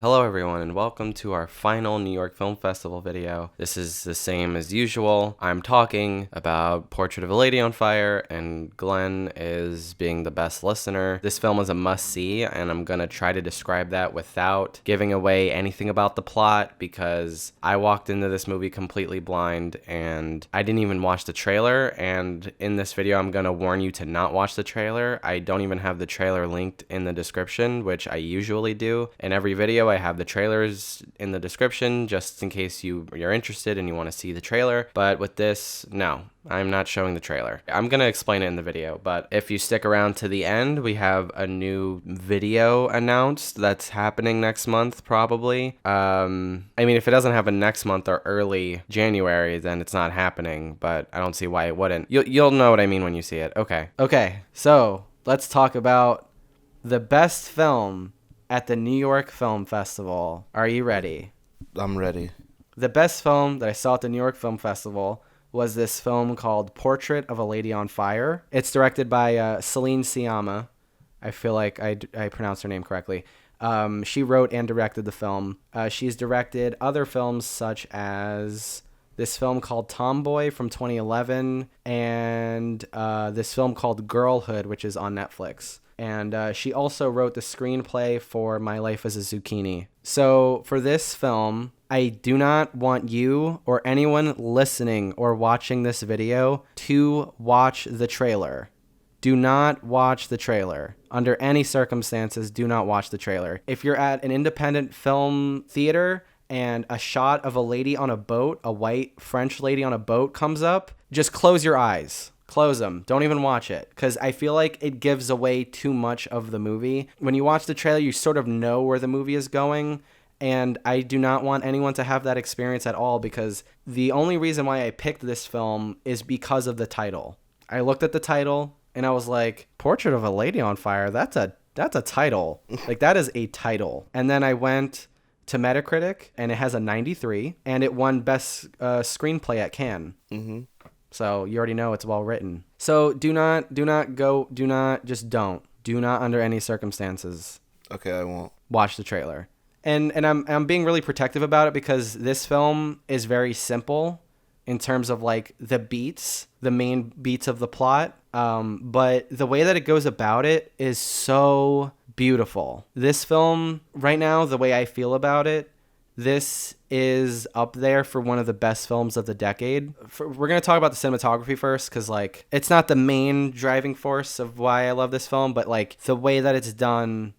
Hello everyone and welcome to our final New York Film Festival video. This is the same as usual. I'm talking about Portrait of a Lady on Fire and Glenn is being the best listener. This film is a must-see and I'm gonna try to describe that without giving away anything about the plot because I walked into this movie completely blind and I didn't even watch the trailer, and in this video I'm gonna warn you to not watch the trailer. I don't even have the trailer linked in the description, which I usually do in every video. I have the trailers in the description just in case you're interested and you want to see the trailer. But with this, no, I'm not showing the trailer. I'm going to explain it in the video, but if you stick around to the end, we have a new video announced that's happening next month, probably. I mean, if it doesn't happen next month or early January, then it's not happening, but I don't see why it wouldn't. You'll know what I mean when you see it. Okay, so let's talk about the best film at the New York Film Festival. Are you ready? I'm ready. The best film that I saw at the New York Film Festival was this film called Portrait of a Lady on Fire. It's directed by Céline Sciamma. I feel like I pronounced her name correctly. She wrote and directed the film. She's directed other films such as this film called Tomboy from 2011 and this film called Girlhood, which is on Netflix. And she also wrote the screenplay for My Life as a Zucchini. So for this film, I do not want you or anyone listening or watching this video to watch the trailer. Do not watch the trailer. Under any circumstances, do not watch the trailer. If you're at an independent film theater and a shot of a lady on a boat, a white French lady on a boat comes up, just close your eyes. Close them. Don't even watch it because I feel like it gives away too much of the movie. When you watch the trailer, you sort of know where the movie is going, and I do not want anyone to have that experience at all because the only reason why I picked this film is because of the title. I looked at the title and I was like, Portrait of a Lady on Fire, that's a title. Like, that is a title. And then I went to Metacritic and it has a 93 and it won Best Screenplay at Cannes. Mm-hmm. So you already know it's well written. So do not under any circumstances. Okay, I won't Watch the trailer. And I'm being really protective about it because this film is very simple in terms of like the main beats of the plot. But the way that it goes about it is so beautiful. This film right now, the way I feel about it, this is up there for one of the best films of the decade. We're going to talk about the cinematography first because, like, it's not the main driving force of why I love this film, but, like, the way that it's done,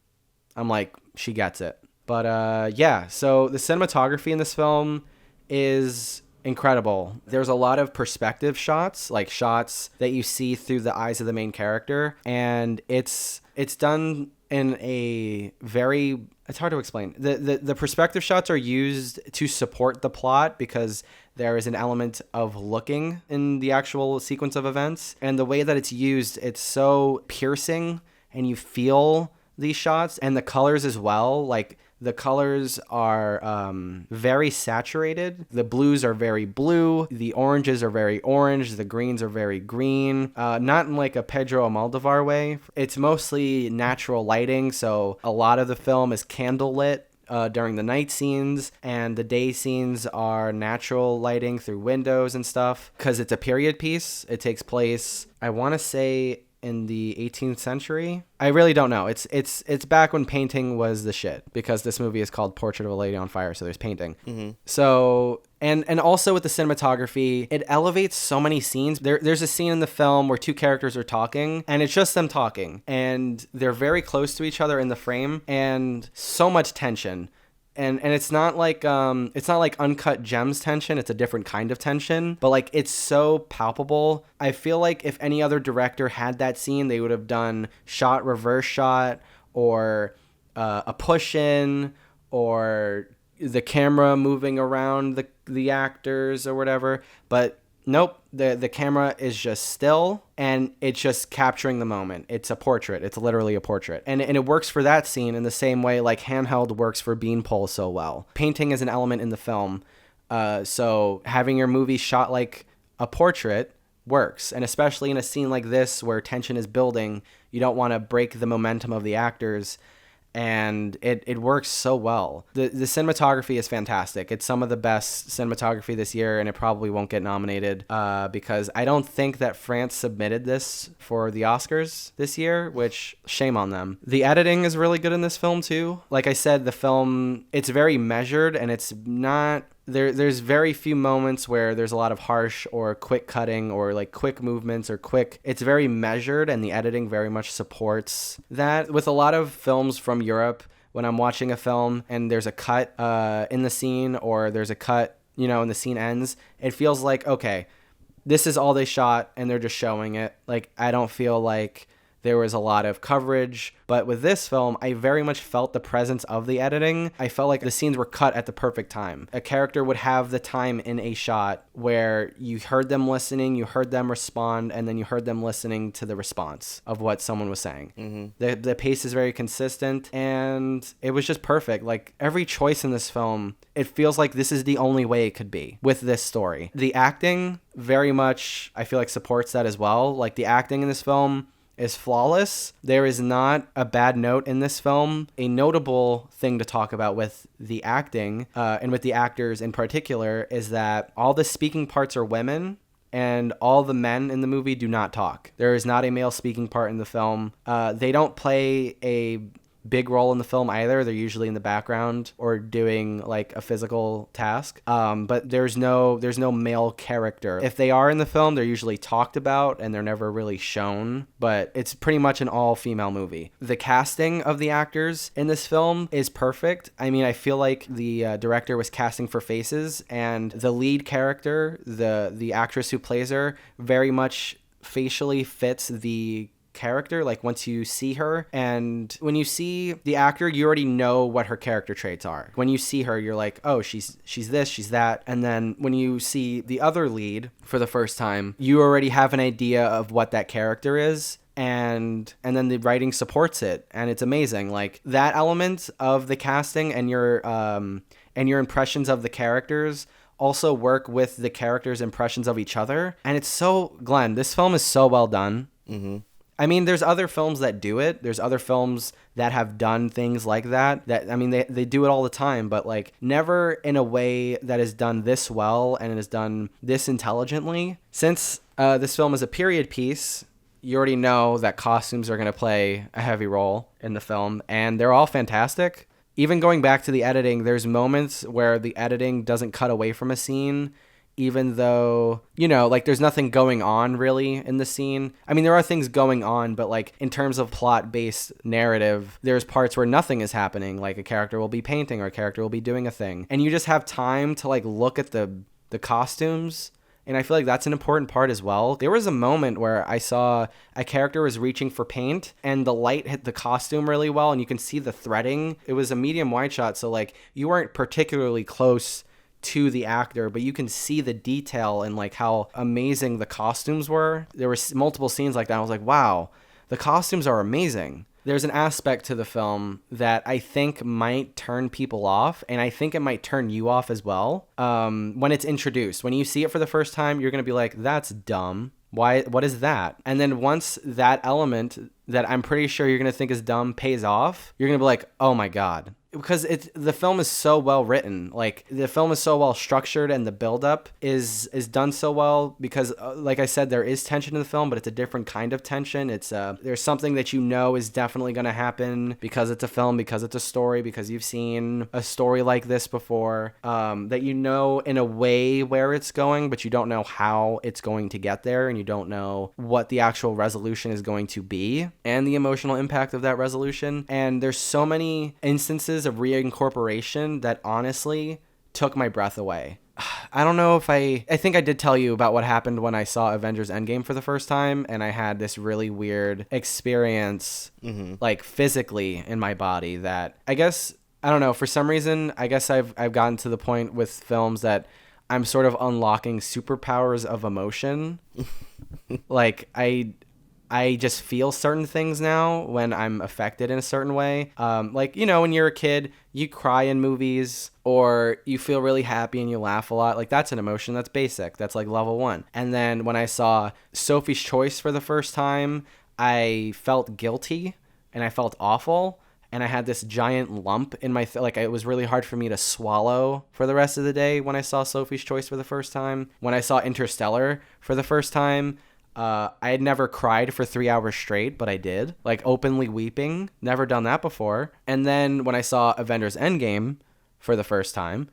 I'm like, she gets it. But, yeah, so the cinematography in this film is incredible. There's a lot of perspective shots, like shots that you see through the eyes of the main character, and it's done in a very... It's hard to explain. The perspective shots are used to support the plot because there is an element of looking in the actual sequence of events. And the way that it's used, it's so piercing and you feel these shots, and the colors as well. Like, the colors are very saturated. The blues are very blue. The oranges are very orange. The greens are very green. Not in like a Pedro Almodovar way. It's mostly natural lighting. So a lot of the film is candlelit during the night scenes, and the day scenes are natural lighting through windows and stuff. Because it's a period piece. It takes place, I want to say, in the 18th century. I really don't know. It's back when painting was the shit, because this movie is called Portrait of a Lady on Fire, so there's painting. Mm-hmm. So and also with the cinematography, it elevates so many scenes. There's a scene in the film where two characters are talking, and it's just them talking, and they're very close to each other in the frame, and so much tension. And it's not like Uncut Gems tension. It's a different kind of tension, but like it's so palpable. I feel like if any other director had that scene, they would have done shot, reverse shot, or a push in, or the camera moving around the actors or whatever. But nope, the camera is just still and it's just capturing the moment. It's a portrait. It's literally a portrait. And it works for that scene in the same way like handheld works for Beanpole so well. Painting is an element in the film. So having your movie shot like a portrait works. And especially in a scene like this where tension is building, you don't want to break the momentum of the actors. and it works so well. The cinematography is fantastic. It's some of the best cinematography this year, and it probably won't get nominated because I don't think that France submitted this for the Oscars this year, which shame on them. The editing is really good in this film too. Like I said, the film, it's very measured, and it's not... There's very few moments where there's a lot of harsh or quick cutting or like quick movements or quick. It's very measured, and the editing very much supports that. With a lot of films from Europe, when I'm watching a film and there's a cut in the scene, or there's a cut, and the scene ends, it feels like, okay, this is all they shot and they're just showing it. Like, I don't feel like there was a lot of coverage. But with this film, I very much felt the presence of the editing. I felt like the scenes were cut at the perfect time. A character would have the time in a shot where you heard them listening, you heard them respond, and then you heard them listening to the response of what someone was saying. Mm-hmm. The pace is very consistent, and it was just perfect. Like, every choice in this film, it feels like this is the only way it could be with this story. The acting very much, I feel like, supports that as well. Like, the acting in this film is flawless. There is not a bad note in this film. A notable thing to talk about with the acting and with the actors in particular is that all the speaking parts are women, and all the men in the movie do not talk. There is not a male speaking part in the film. They don't play a big role in the film either. They're usually in the background or doing like a physical task. But there's no male character. If they are in the film, they're usually talked about and they're never really shown, but it's pretty much an all-female movie. The casting of the actors in this film is perfect. I mean, I feel like the director was casting for faces, and the lead character, the actress who plays her, very much facially fits the character. Like, once you see her, and when you see the actor, you already know what her character traits are. When you see her, you're like, oh, she's this, she's that. And then when you see the other lead for the first time, you already have an idea of what that character is. And then the writing supports it, and it's amazing. Like, that element of the casting and your impressions of the characters also work with the characters' impressions of each other. And it's so, Glenn, this film is so well done. Mm-hmm. I mean, there's other films that do it. There's other films that have done things like that. I mean, they do it all the time, but like never in a way that is done this well and it is done this intelligently. Since this film is a period piece, you already know that costumes are going to play a heavy role in the film, and they're all fantastic. Even going back to the editing, there's moments where the editing doesn't cut away from a scene, even though, like, there's nothing going on really in the scene. I mean, there are things going on, but like in terms of plot-based narrative, there's parts where nothing is happening. Like, a character will be painting or a character will be doing a thing, and you just have time to like look at the costumes. And I feel like that's an important part as well. There was a moment where I saw a character was reaching for paint and the light hit the costume really well, and you can see the threading. It was a medium wide shot, so like you weren't particularly close to the actor, but you can see the detail and like how amazing the costumes were. There were multiple scenes like that. I was like, wow, the costumes are amazing. There's an aspect to the film that I think might turn people off, and I think it might turn you off as well. When it's introduced, when you see it for the first time, you're going to be like, that's dumb. Why? What is that? And then once that element that I'm pretty sure you're going to think is dumb pays off, you're going to be like, oh my God. Because the film is so well written. Like, the film is so well structured, and the buildup is done so well because, like I said, there is tension in the film, but it's a different kind of tension. It's there's something that is definitely going to happen because it's a film, because it's a story, because you've seen a story like this before, that in a way where it's going, but you don't know how it's going to get there, and you don't know what the actual resolution is going to be and the emotional impact of that resolution. And there's so many instances of reincorporation that honestly took my breath away. I don't know if I think I did tell you about what happened when I saw Avengers Endgame for the first time, and I had this really weird experience, like physically in my body that I guess, I don't know, for some reason, I guess I've gotten to the point with films that I'm sort of unlocking superpowers of emotion. Like, I just feel certain things now when I'm affected in a certain way. Like, when you're a kid, you cry in movies, or you feel really happy and you laugh a lot. Like, that's an emotion. That's basic. That's like level 1. And then when I saw Sophie's Choice for the first time, I felt guilty and I felt awful. and I had this giant lump in my like it was really hard for me to swallow for the rest of the day when I saw Sophie's Choice for the first time. When I saw Interstellar for the first time, I had never cried for 3 hours straight, but I did, like openly weeping. Never done that before. And then when I saw Avengers Endgame for the first time,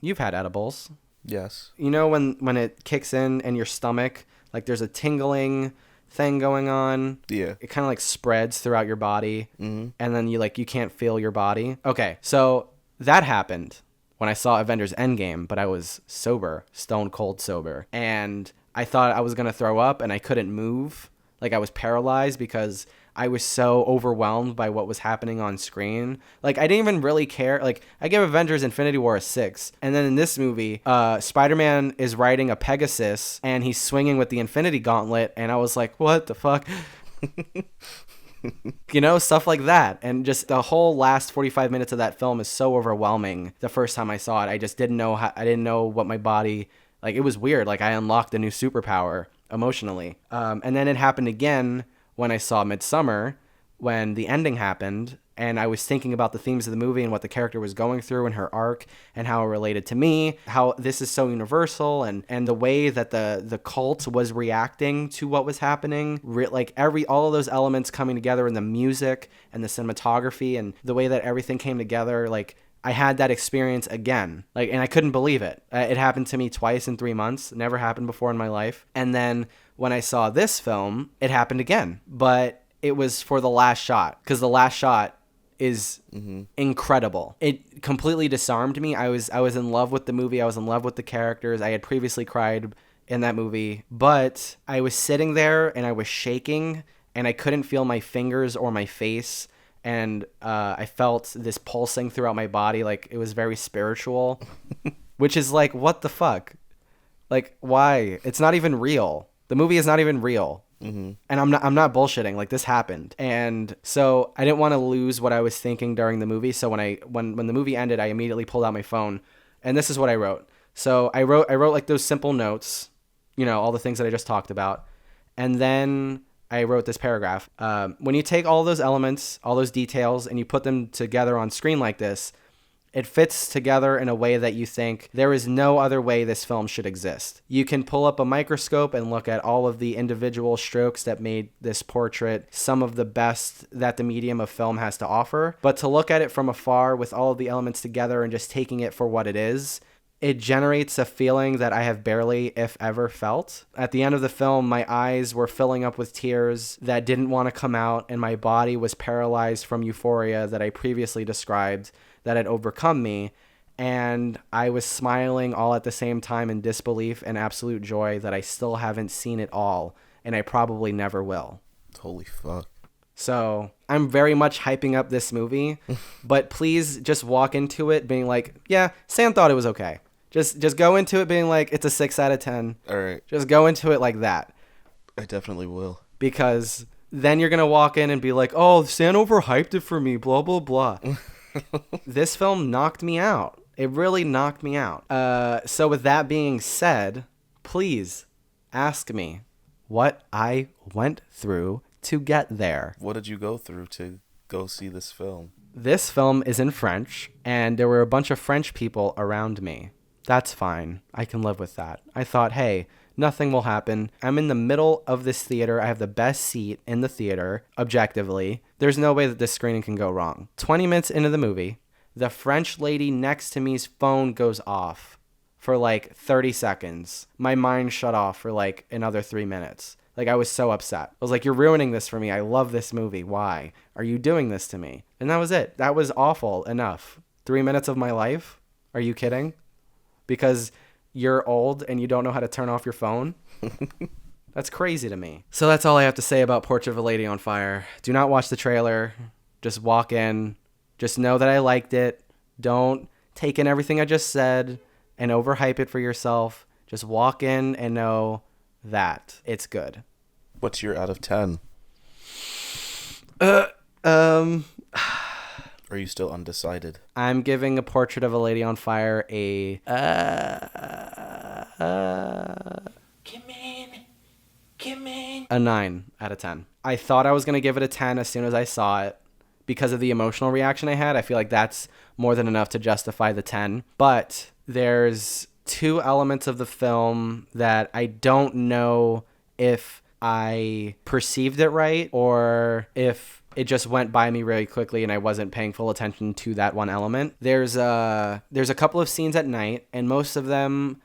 you've had edibles. Yes. You know when it kicks in your stomach, like there's a tingling thing going on. Yeah. It kind of like spreads throughout your body, Mm-hmm. and then you can't feel your body. Okay, so that happened when I saw Avengers Endgame, but I was sober, stone cold sober, and I thought I was gonna throw up, and I couldn't move. Like I was paralyzed because I was so overwhelmed by what was happening on screen. Like I didn't even really care. Like I give Avengers Infinity War a 6. And then in this movie, Spider-Man is riding a Pegasus and he's swinging with the Infinity Gauntlet. And I was like, what the fuck? You know, stuff like that. And just the whole last 45 minutes of that film is so overwhelming. The first time I saw it, I just didn't know I didn't know what my body, like it was weird. Like I unlocked a new superpower emotionally. And then it happened again when I saw Midsummer, when the ending happened, and I was thinking about the themes of the movie and what the character was going through and her arc and how it related to me, how this is so universal, and the way that the cult was reacting to what was happening, like all of those elements coming together, and the music and the cinematography and the way that everything came together, like I had that experience again, like, and I couldn't believe it. It happened to me twice in 3 months. Never happened before in my life. And then when I saw this film, it happened again, but it was for the last shot, because the last shot is incredible. It completely disarmed me. I was in love with the movie. I was in love with the characters. I had previously cried in that movie, but I was sitting there and I was shaking and I couldn't feel my fingers or my face. And I felt this pulsing throughout my body. Like it was very spiritual, which is like, what the fuck? Like, why? It's not even real. The movie is not even real. Mm-hmm. And I'm not bullshitting. Like this happened. And so I didn't want to lose what I was thinking during the movie. So when the movie ended, I immediately pulled out my phone, and this is what I wrote. So I wrote like those simple notes, you know, all the things that I just talked about. And then I wrote this paragraph. When you take all those elements, all those details, and you put them together on screen like this, it fits together in a way that you think there is no other way this film should exist. You can pull up a microscope and look at all of the individual strokes that made this portrait some of the best that the medium of film has to offer. But to look at it from afar with all of the elements together and just taking it for what it is, it generates a feeling that I have barely, if ever, felt. At the end of the film, my eyes were filling up with tears that didn't want to come out, and my body was paralyzed from euphoria that I previously described that had overcome me, and I was smiling all at the same time in disbelief and absolute joy that I still haven't seen it all, and I probably never will. Holy fuck. So I'm very much hyping up this movie, but please just walk into it being like, yeah, Sam thought it was okay. Just go into it being like, it's a 6 out of 10. All right. Just go into it like that. I definitely will. Because then you're going to walk in and be like, oh, Sam overhyped it for me, blah, blah, blah. This film knocked me out. It really knocked me out. So with that being said, please ask me what I went through to get there. What did you go through to go see this film? This film is in French, and there were a bunch of French people around me. That's fine. I can live with that. I thought, hey, nothing will happen. I'm in the middle of this theater. I have the best seat in the theater, objectively. There's no way that this screening can go wrong. 20 minutes into the movie, the French lady next to me's phone goes off for like 30 seconds. My mind shut off for like another 3 minutes. Like, I was so upset. I was like, you're ruining this for me. I love this movie. Why are you doing this to me? And that was it. That was awful enough. 3 minutes of my life? Are you kidding? Because you're old and you don't know how to turn off your phone? That's crazy to me. So that's all I have to say about Portrait of a Lady on Fire. Do not watch the trailer. Just walk in. Just know that I liked it. Don't take in everything I just said and overhype it for yourself. Just walk in and know that it's good. What's your out of 10? Are you still undecided? I'm giving A Portrait of a Lady on Fire a a 9 out of 10. I thought I was going to give it a 10 as soon as I saw it, because of the emotional reaction I had. I feel like that's more than enough to justify the 10. But there's 2 elements of the film that I don't know if I perceived it right or if it just went by me really quickly and I wasn't paying full attention to that one element. There's a couple of scenes at night, and most of them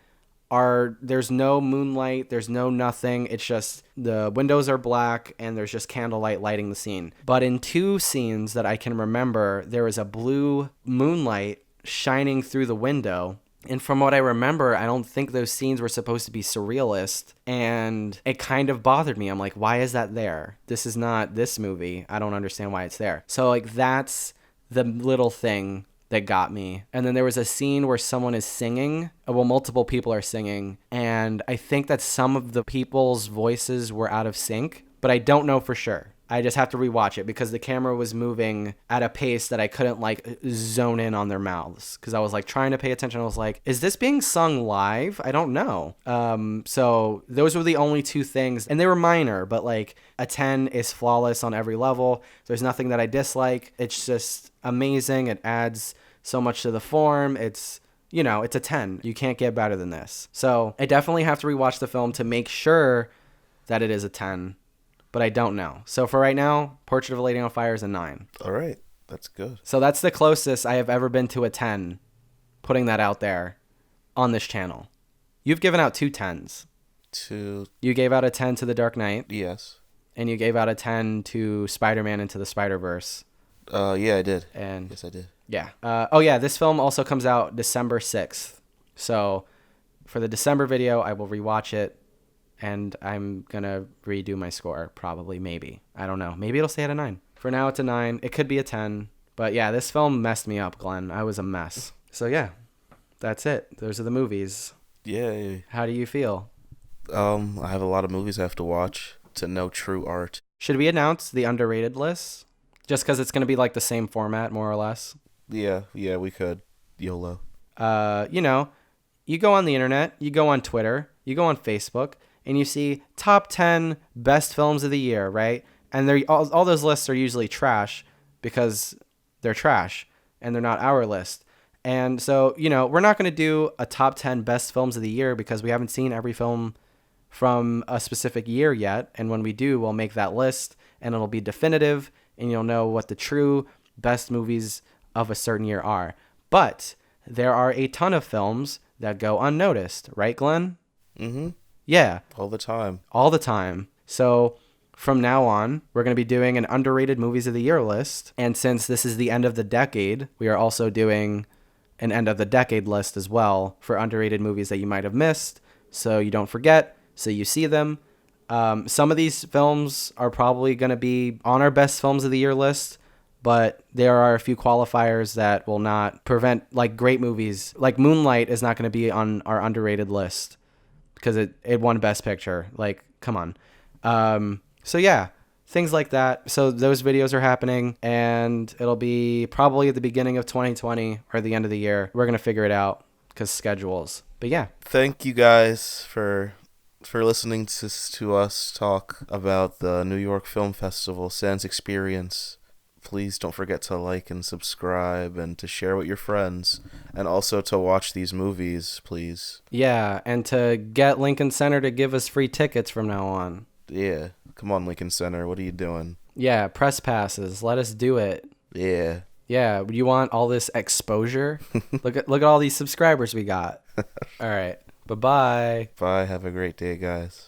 there's no moonlight, there's no nothing. It's just the windows are black and there's just candlelight lighting the scene. But in 2 scenes that I can remember, there was a blue moonlight shining through the window. And from what I remember, I don't think those scenes were supposed to be surrealist. And it kind of bothered me. I'm like, why is that there? This is not this movie. I don't understand why it's there. So like that's the little thing that got me. And then there was a scene where someone is singing. Well, multiple people are singing. And I think that some of the people's voices were out of sync, but I don't know for sure. I just have to rewatch it because the camera was moving at a pace that I couldn't like zone in on their mouths because I was like trying to pay attention. I was like, is this being sung live? I don't know. So those were the only 2 things, and they were minor, but like a 10 is flawless on every level. There's nothing that I dislike. It's just amazing. It adds so much to the form. It's a 10. You can't get better than this. So I definitely have to rewatch the film to make sure that it is a 10. But I don't know. So for right now, Portrait of a Lady on Fire is a 9. All right. That's good. So that's the closest I have ever been to a 10, putting that out there on this channel. You've given out 2 10s. You gave out a 10 to The Dark Knight. Yes. And you gave out a 10 to Spider-Man Into the Spider-Verse. Yeah, I did. Yes, I did. Yeah. This film also comes out December 6th. So for the December video, I will rewatch it. And I'm going to redo my score, probably, maybe. I don't know. Maybe it'll stay at a 9. For now, it's a 9. It could be a 10. But yeah, this film messed me up, Glenn. I was a mess. So yeah, that's it. Those are the movies. Yay. How do you feel? I have a lot of movies I have to watch to know true art. Should we announce the underrated list? Just because it's going to be like the same format, more or less? Yeah, we could. YOLO. You go on the internet, you go on Twitter, you go on Facebook, and you see top 10 best films of the year, right? And all those lists are usually trash because they're trash and they're not our list. And so, we're not going to do a top 10 best films of the year because we haven't seen every film from a specific year yet. And when we do, we'll make that list and it'll be definitive and you'll know what the true best movies of a certain year are. But there are a ton of films that go unnoticed, right, Glenn? Mm-hmm. Yeah. All the time. So from now on, we're going to be doing an underrated movies of the year list. And since this is the end of the decade, we are also doing an end of the decade list as well for underrated movies that you might have missed. So you don't forget, so you see them. Some of these films are probably going to be on our best films of the year list, but there are a few qualifiers that will not prevent like great movies. Like Moonlight is not going to be on our underrated list because it won Best Picture. Like, come on. So yeah, things like that. So those videos are happening and it'll be probably at the beginning of 2020 or the end of the year. We're going to figure it out because schedules. But yeah. Thank you guys for listening to us talk about the New York Film Festival Sans Experience. Please don't forget to like and subscribe and to share with your friends and also to watch these movies, please. Yeah, and to get Lincoln Center to give us free tickets from now on. Yeah, come on, Lincoln Center. What are you doing? Yeah, press passes. Let us do it. Yeah. Yeah, you want all this exposure? Look at all these subscribers we got. All right. Bye-bye. Bye. Have a great day, guys.